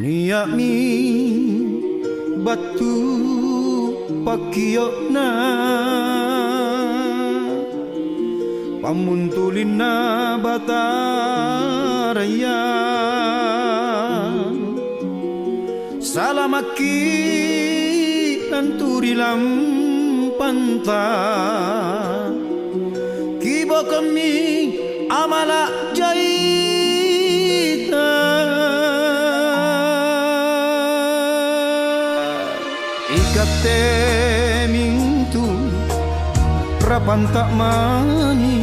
Niami batu pakiokna pamuntulina bataraya salamaki anturilam panta kibo kami amala jaita ikate mintu prapantak mani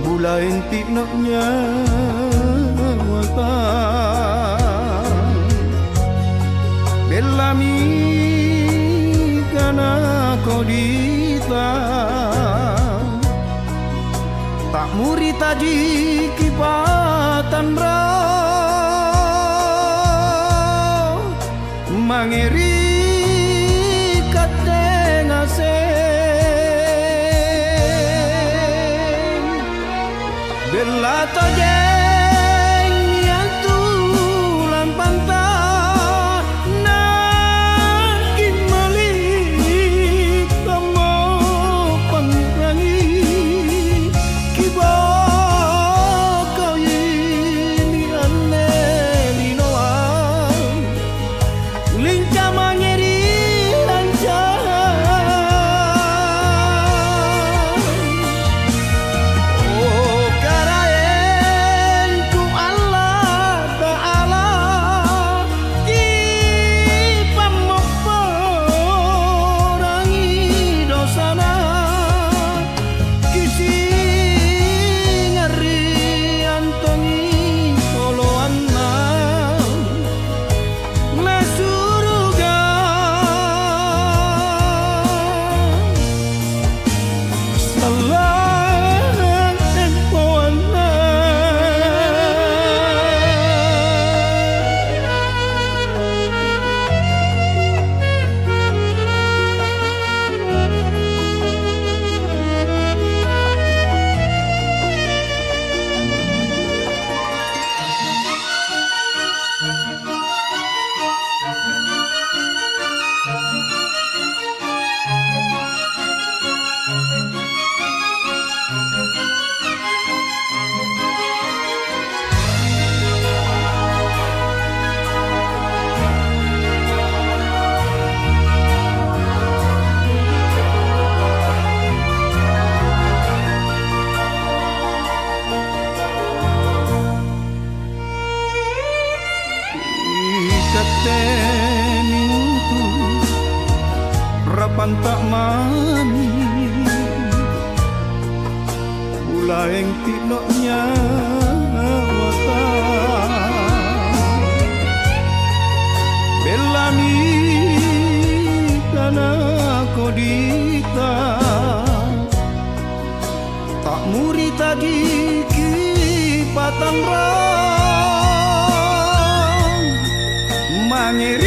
bulain tiknoknya wata belami kana kodita tak muri tadi kipatan ra mangeri katengase bella tojeng miantu lan panta nakin malik tomo pangrangi kibo kau ini ane linoa linca mangeri mintu rapantak mami bulaeng tinoknya wata belami kana kodita tak muri tadi kipatan ra mangeri